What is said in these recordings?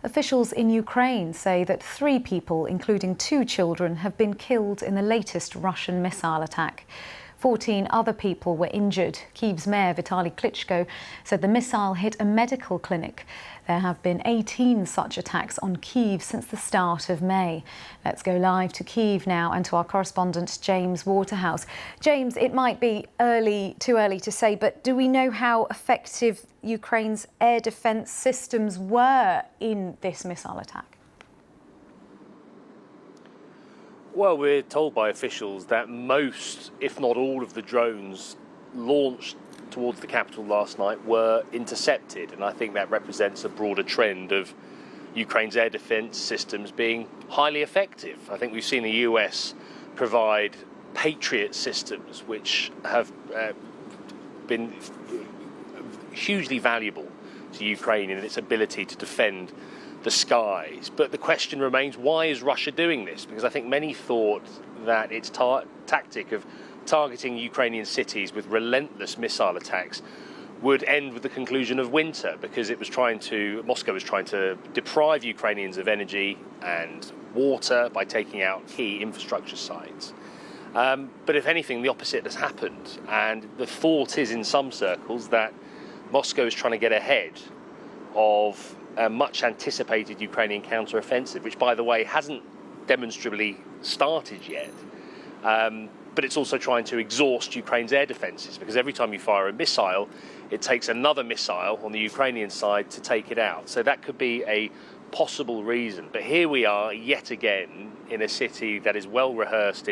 Officials in Ukraine say that 3 people, including 2 children, have been killed in the latest Russian missile attack. 14 other people were injured. Kyiv's mayor Vitaly Klitschko said the missile hit a medical clinic. There have been 18 such attacks on Kyiv since the start of May. Let's go live to Kyiv now and to our correspondent James Waterhouse. James, it might be too early to say, but do we know how effective Ukraine's air defence systems were in this missile attack? Well, we're told by officials that most, if not all, of the drones launched towards the capital last night were intercepted, and I think that represents a broader trend of Ukraine's air defence systems being highly effective. I think we've seen the US provide Patriot systems, which have been hugely valuable to Ukraine in its ability to defend the skies. But the question remains, why is Russia doing this? Because I think many thought that its tactic of targeting Ukrainian cities with relentless missile attacks would end with the conclusion of winter, because Moscow was trying to deprive Ukrainians of energy and water by taking out key infrastructure sites. But if anything, the opposite has happened. And the thought is in some circles that Moscow is trying to get ahead of a much anticipated Ukrainian counter-offensive, which, by the way, hasn't demonstrably started yet. But it's also trying to exhaust Ukraine's air defences, because every time you fire a missile, it takes another missile on the Ukrainian side to take it out. So that could be a possible reason. But here we are yet again in a city that is well rehearsed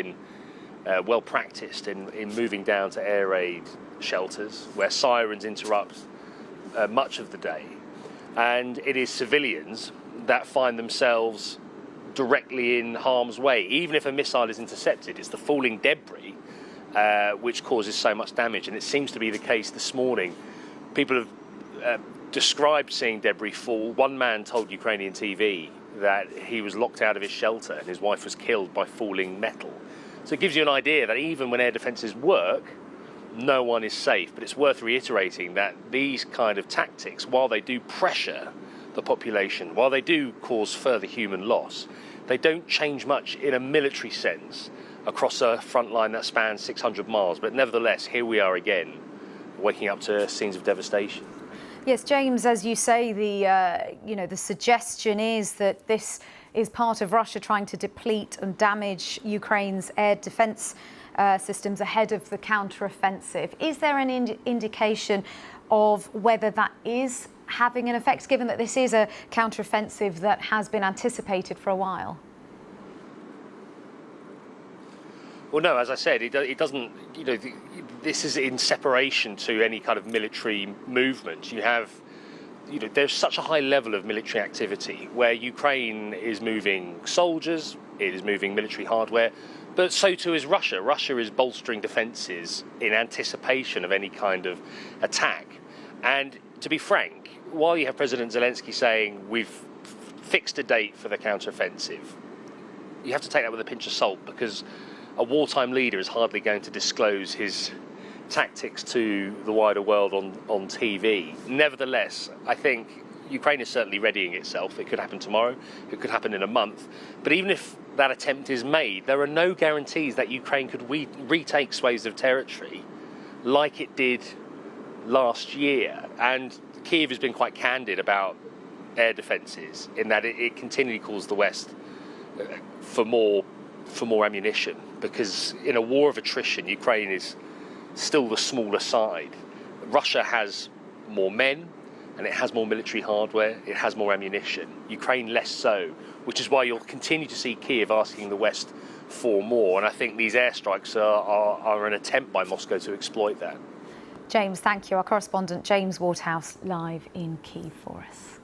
well practiced in moving down to air raid shelters, where sirens interrupt much of the day. And it is civilians that find themselves directly in harm's way. Even if a missile is intercepted, it's the falling debris which causes so much damage. And it seems to be the case this morning. People have described seeing debris fall. One man told Ukrainian TV that he was locked out of his shelter and his wife was killed by falling metal. So it gives you an idea that even when air defences work, no one is safe. But it's worth reiterating that these kind of tactics, while they do pressure the population, while they do cause further human loss, they don't change much in a military sense across a front line that spans 600 miles. But nevertheless, here we are again, waking up to scenes of devastation. Yes, James, as you say, the suggestion is that this is part of Russia trying to deplete and damage Ukraine's air defence systems ahead of the counter-offensive. Is there an indication of whether that is having an effect, given that this is a counter-offensive that has been anticipated for a while? Well, no, as I said, it doesn't, this is in separation to any kind of military movement. There's such a high level of military activity where Ukraine is moving soldiers, it is moving military hardware, but so too is Russia. Russia is bolstering defences in anticipation of any kind of attack. And to be frank, while you have President Zelensky saying we've fixed a date for the counter-offensive, you have to take that with a pinch of salt, because a wartime leader is hardly going to disclose his tactics to the wider world on TV. Nevertheless, I think Ukraine is certainly readying itself. It could happen tomorrow, it could happen in a month. But even if that attempt is made, there are no guarantees that Ukraine could retake swathes of territory like it did last year. And Kyiv has been quite candid about air defences, in that it continually calls the West for more ammunition, because in a war of attrition, Ukraine is still the smaller side. Russia has more men, and it has more military hardware, it has more ammunition. Ukraine less so, which is why you'll continue to see Kyiv asking the West for more. And I think these airstrikes are an attempt by Moscow to exploit that. James, thank you. Our correspondent James Waterhouse live in Kyiv for us.